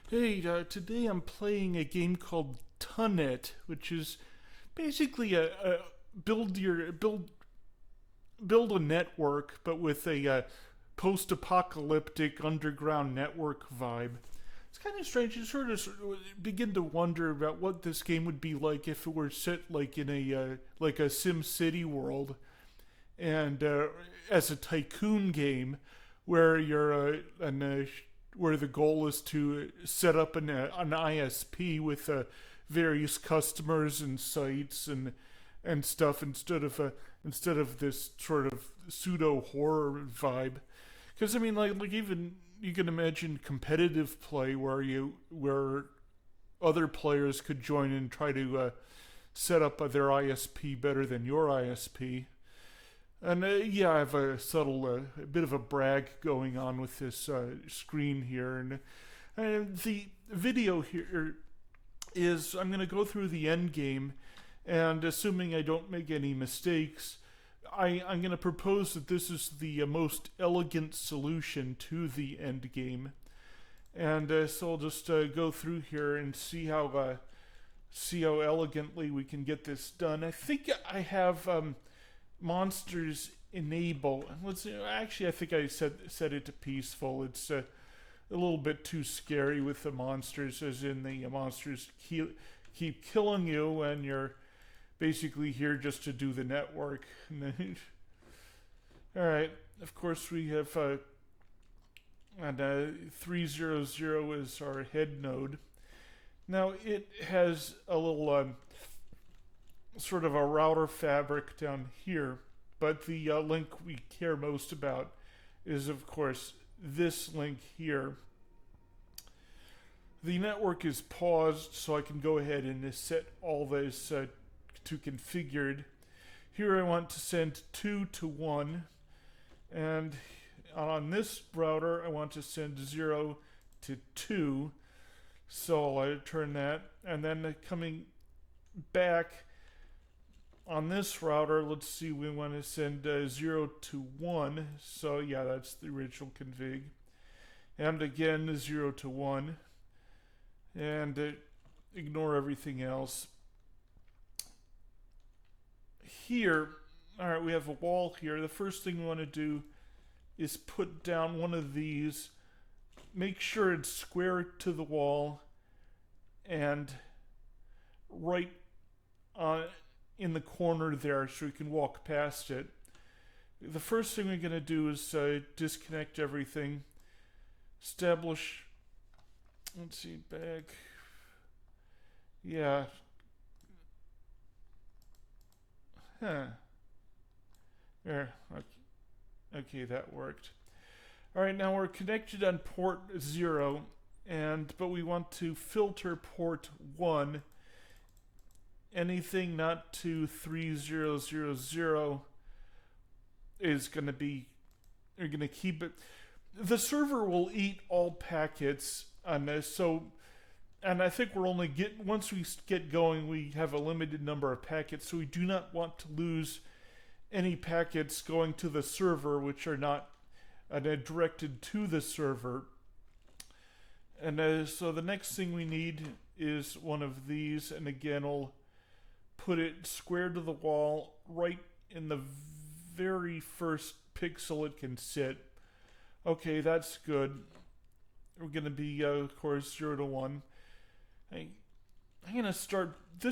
Hey, today I'm playing a game called Tunnet, which is basically a build a network, but with a post-apocalyptic underground network vibe. It's kind of strange. You sort of begin to wonder about what this game would be like if it were set like in a Sim City world, and as a tycoon game where where the goal is to set up an ISP with various customers and sites and stuff instead of this sort of pseudo horror vibe. Because I mean, like even you can imagine competitive play where other players could join and try to set up their ISP better than your ISP. And yeah, I have a bit of a brag going on with this screen here, and the video here is I'm going to go through the end game, and assuming I don't make any mistakes, I'm going to propose that this is the most elegant solution to the end game, and so I'll just go through here and see how elegantly we can get this done. I think I have monsters enable. Let's see, actually, I think I set it to peaceful. It's a little bit too scary with the monsters, as in the monsters keep killing you, and you're basically here just to do the network. All right. Of course, we have and 300 is our head node. Now it has a little sort of a router fabric down here, but the link we care most about is, of course, this link here. The network is paused, so I can go ahead and set all this to configured. Here I want to send 2 to 1, and on this router I want to send 0 to 2, so I turn that, and then coming back on this router, let's see, we want to send 0 to 1, so yeah, that's the original config, and again 0 to 1, and ignore everything else. Here, all right, we have a wall here. The first thing we want to do is put down one of these, make sure it's square to the wall, and right on in the corner there so we can walk past it. The first thing we're going to do is disconnect everything, establish, let's see, back, yeah, there, okay, that worked. All right, now we're connected on port 0, but we want to filter port 1. Anything not to 3000 is going to be, you're going to keep it. The server will eat all packets on this, so, and I think once we get going, we have a limited number of packets, so we do not want to lose any packets going to the server which are not directed to the server. And so the next thing we need is one of these, and again, we'll put it square to the wall, right in the very first pixel it can sit. Okay, that's good. We're going to be, of course, 0 to 1. I'm going to start, I'm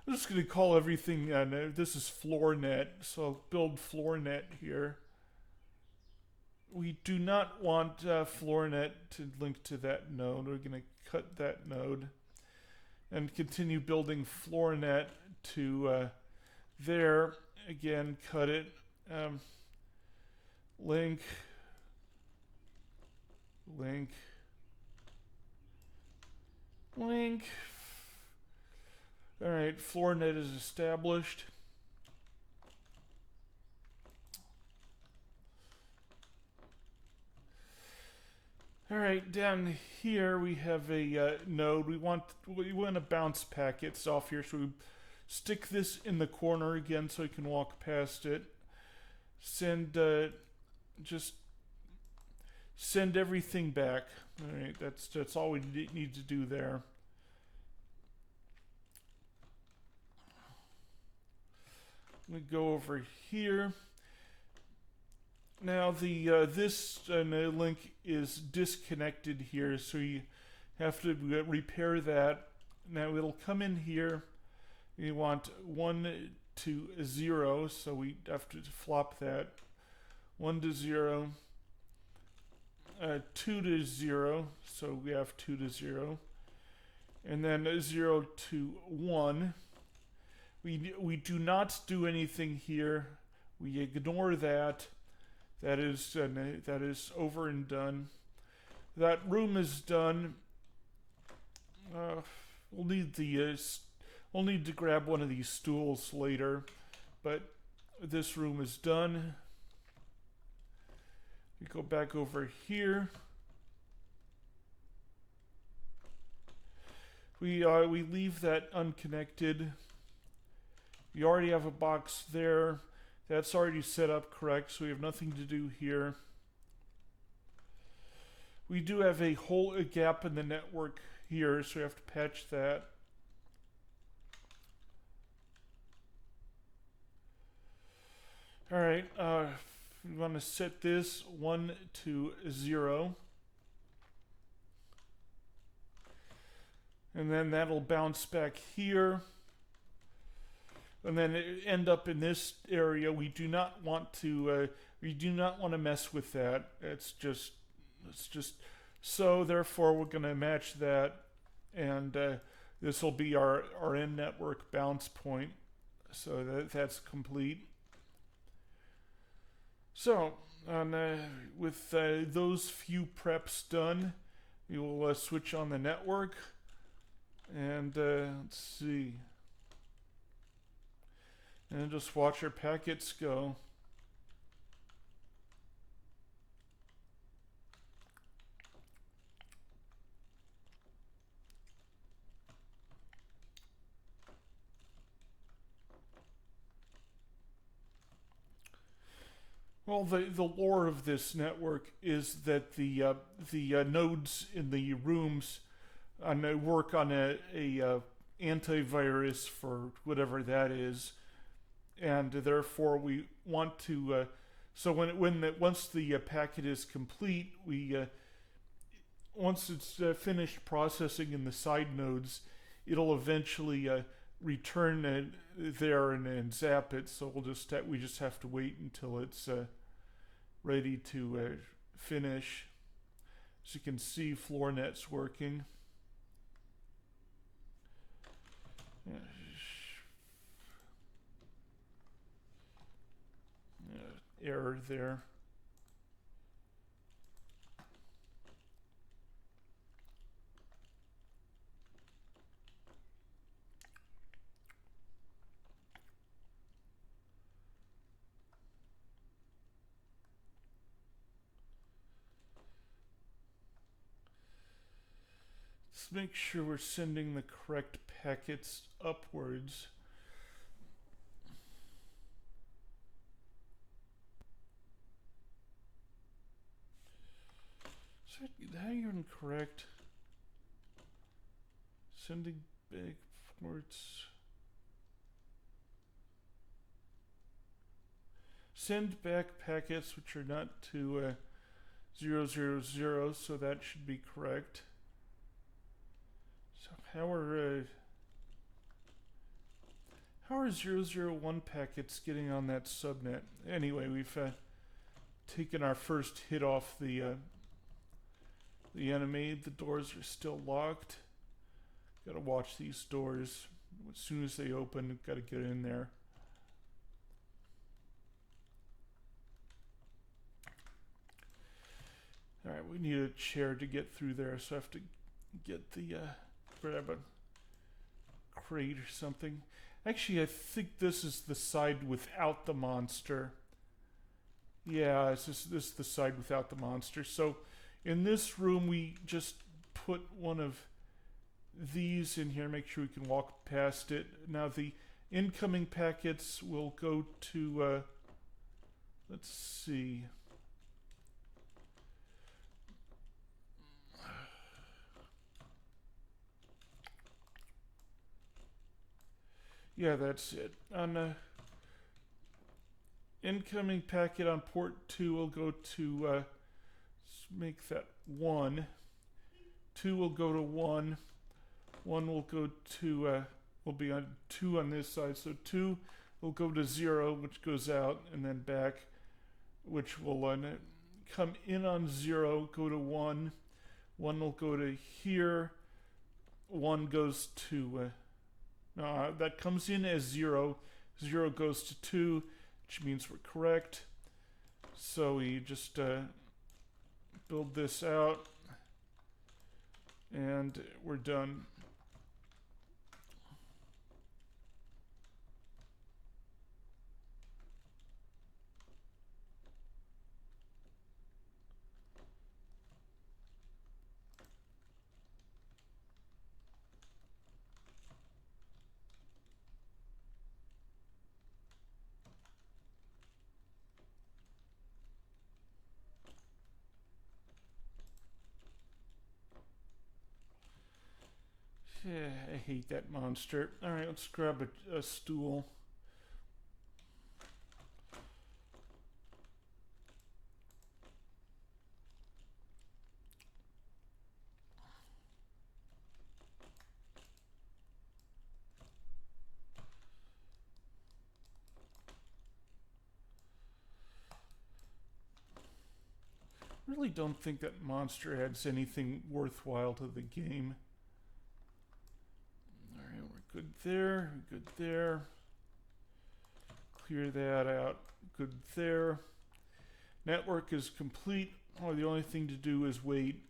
just going to call everything, this is floor net, so I'll build floor net here. We do not want floor net to link to that node. We're going to cut that node and continue building floor net to there. Again, cut it. Link. Link. Link. All right, floor net is established. All right, down here we have a node. We want to bounce packets off here, so we stick this in the corner again so we can walk past it. Send just send everything back. All right, that's all we need to do there. We go over here. Now the this link is disconnected here, so you have to repair that. Now it'll come in here. You want 1 to 0, so we have to flop that. 1 to 0. 2 to 0, so we have 2 to 0. And then 0 to 1. We do not do anything here. We ignore that. That is over and done. That room is done. We'll need to grab one of these stools later, but this room is done. We go back over here. We leave that unconnected. We already have a box there. That's already set up correct, so we have nothing to do here. We do have a gap in the network here, so we have to patch that. All right, we want to set this 1 to 0. And then that'll bounce back here. And then end up in this area. We do not want to mess with that. It's just so therefore we're going to match that, and this will be our end network bounce point. So that's complete. So with those few preps done, we will switch on the network, and let's see. And just watch our packets go. Well, the lore of this network is that the nodes in the rooms work on a antivirus for whatever that is. And therefore we want to so once the packet is complete, once it's finished processing in the side nodes, it'll eventually return there and zap it. So we just have to wait until it's ready to finish. As you can see, FloorNet's working. Error there. Let's make sure we're sending the correct packets upwards. Is that even correct? Sending backwards. Send back packets which are not to 000, so that should be correct. So how are 001 packets getting on that subnet? Anyway, we've taken our first hit off the enemy. The doors are still locked. Gotta watch these doors. As soon as they open, gotta get in there. Alright, we need a chair to get through there, so I have to get the grab a crate or something. Actually, I think this is the side without the monster. Yeah, this is the side without the monster. So in this room, we just put one of these in here, make sure we can walk past it. Now the incoming packets will go to, let's see. Yeah, that's it. On incoming packet on port 2 will go to, make that 1. 2 will go to 1. 1 will go to, will be on 2 on this side. So 2 will go to 0, which goes out, and then back, which will come in on 0, go to 1. 1 will go to here. 1 goes to, that comes in as 0. 0 goes to 2, which means we're correct. So we just build this out, and we're done. Yeah, I hate that monster. Alright, let's grab a stool. Really don't think that monster adds anything worthwhile to the game. Alright, we're good there, good there. Clear that out, good there. Network is complete. Oh, the only thing to do is wait.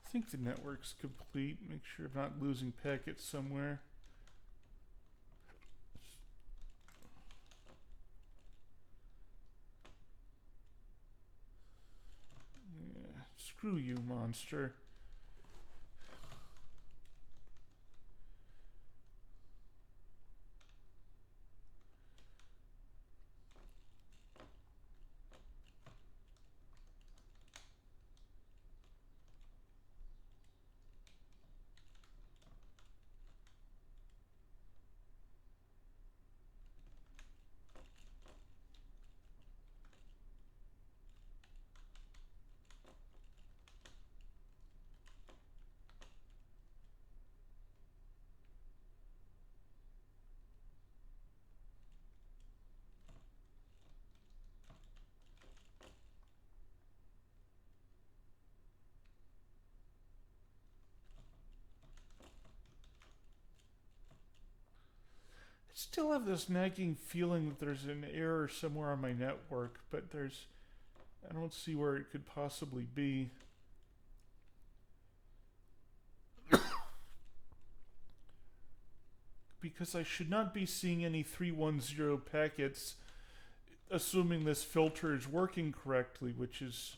I think the network's complete. Make sure I'm not losing packets somewhere. Yeah, screw you, monster. I still have this nagging feeling that there's an error somewhere on my network, but I don't see where it could possibly be. Because I should not be seeing any 310 packets, assuming this filter is working correctly, which is...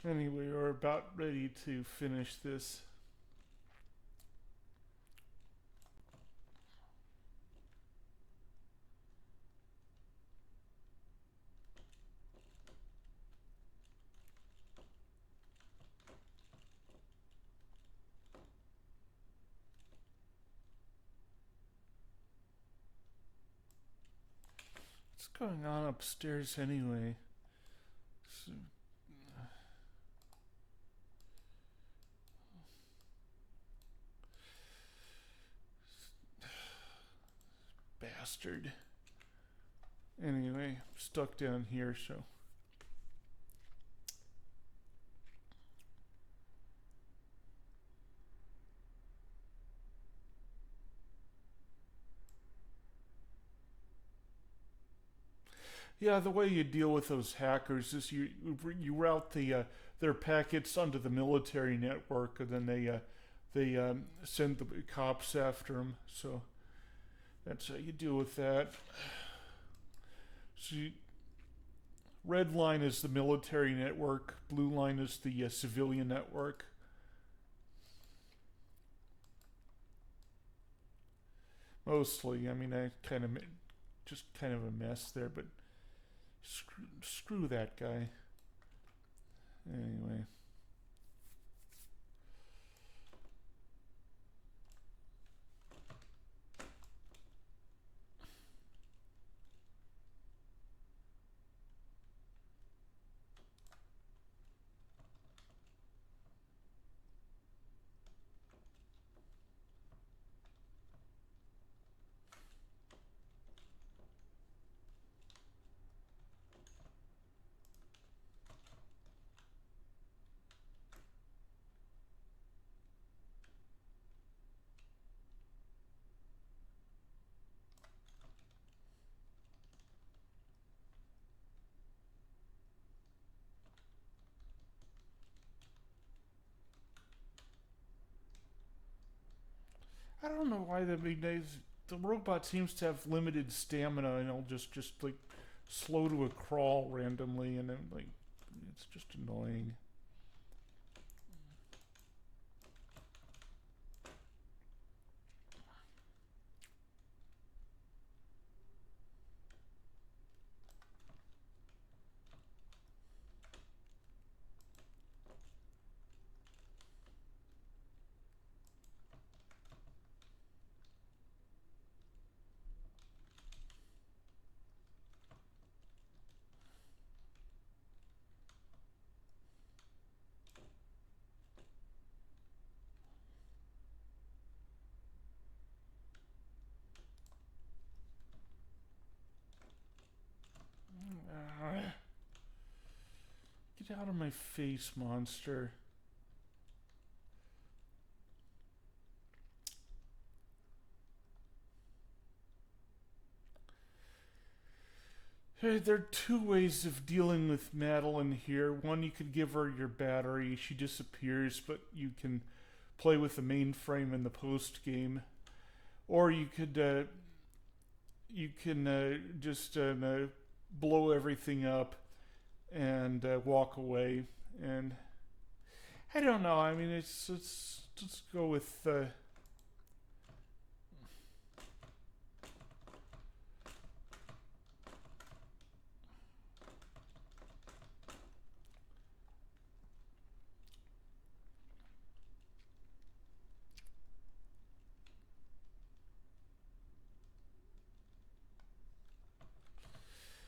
Anyway, we're about ready to finish this. What's going on upstairs anyway? So, bastard. Anyway, stuck down here, so. Yeah, the way you deal with those hackers is you route their packets onto the military network, and then they send the cops after them. So that's how you deal with that. So red line is the military network. Blue line is the civilian network. Mostly, I mean, I kind of just kind of a mess there, but screw that guy. Anyway. I don't know why the robot seems to have limited stamina, and it'll just like slow to a crawl randomly, and then like it's just annoying. Get out of my face, monster. Hey, there are two ways of dealing with Madeline here. One, you could give her your battery. She disappears, but you can play with the mainframe in the post game. Or you can just blow everything up and walk away. And I don't know. I mean, let's go with.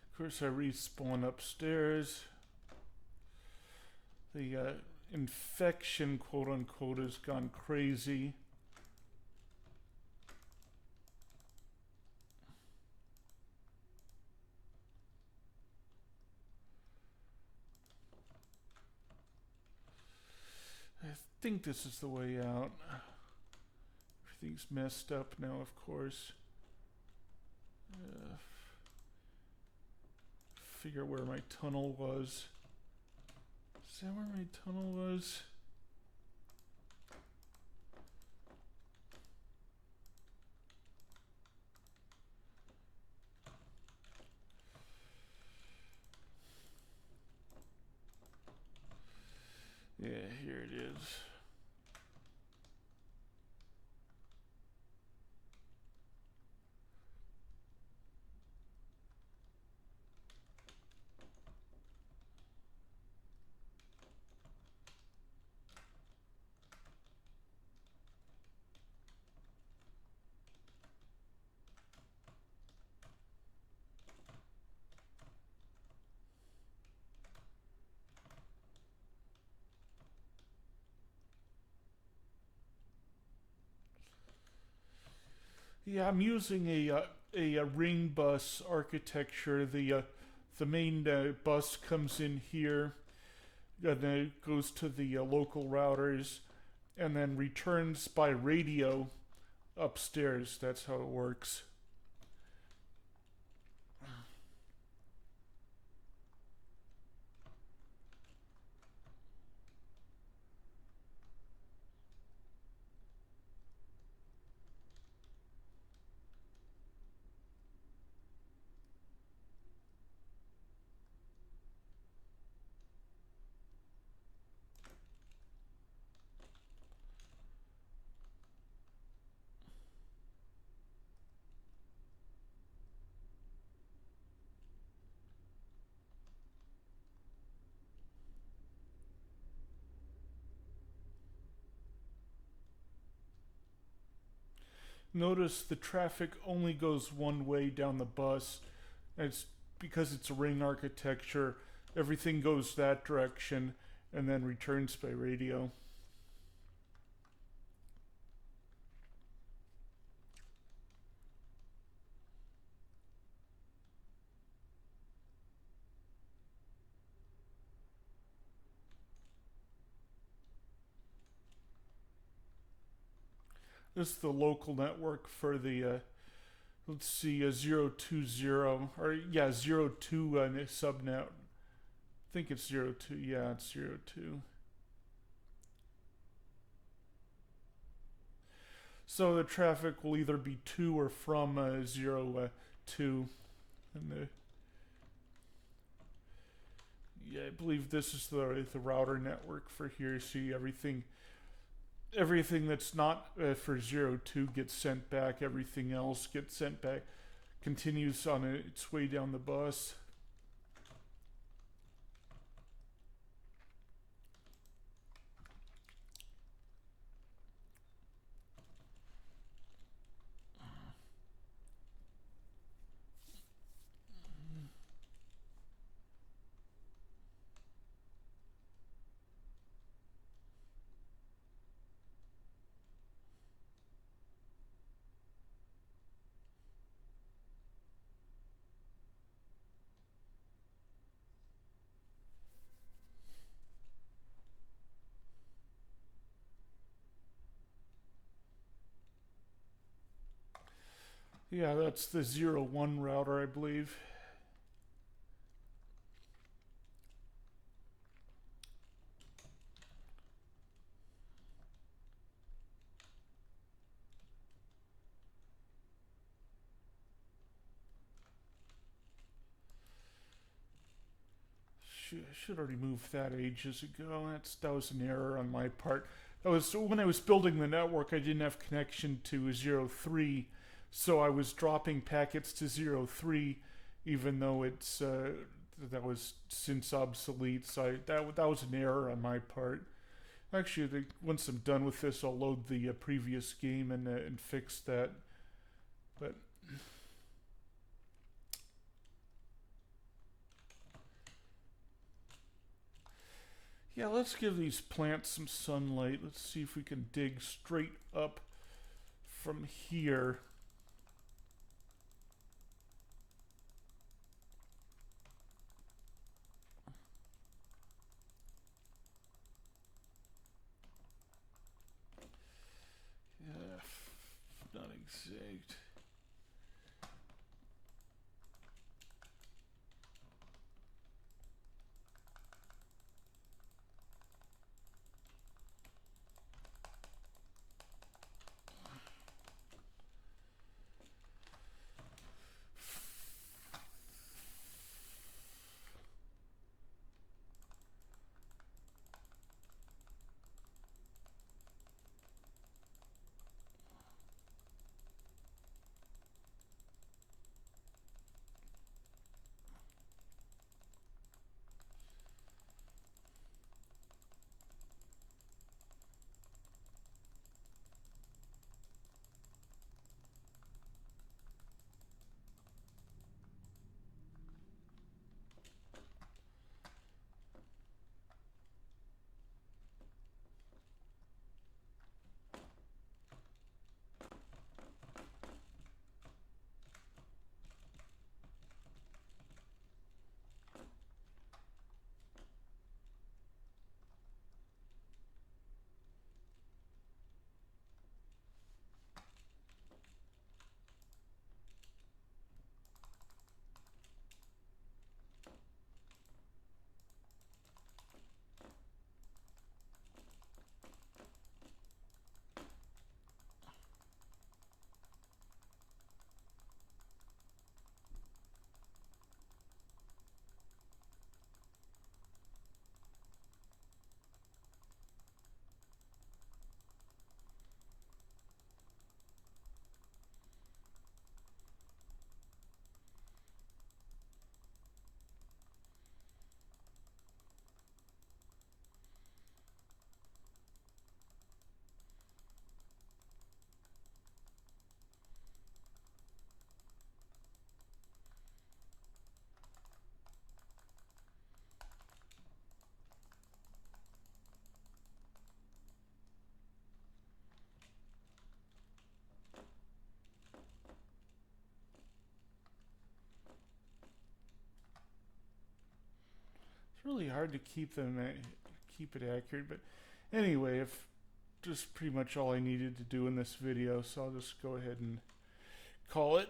Of course, I respawn upstairs. The infection, quote unquote, has gone crazy. I think this is the way out. Everything's messed up now, of course. Figure where my tunnel was. Is that where my tunnel was? Yeah, here it is. Yeah, I'm using a a ring bus architecture. The main bus comes in here, and then it goes to the local routers, and then returns by radio upstairs. That's how it works. Notice the traffic only goes one way down the bus. It's because it's a ring architecture. Everything goes that direction and then returns by radio. This is the local network for the let's see, a 020, or yeah, 02 subnet. I think it's 02. Yeah, it's 02. So the traffic will either be to or from 02. And yeah, I believe this is the router network for here. See, everything that's not for 02 gets sent back. Everything else gets sent back. Continues on its way down the bus. Yeah, that's the 01 router, I believe. I should already moved that ages ago. That was an error on my part. That was when I was building the network. I didn't have connection to 03, so I was dropping packets to 03, even though it's that was since obsolete. So that was an error on my part. Actually, once I'm done with this, I'll load the previous game and fix that. But yeah, let's give these plants some sunlight. Let's see if we can dig straight up from here. Yeah, not exact. It's really hard to keep keep it accurate, but anyway, if just pretty much all I needed to do in this video, so I'll just go ahead and call it.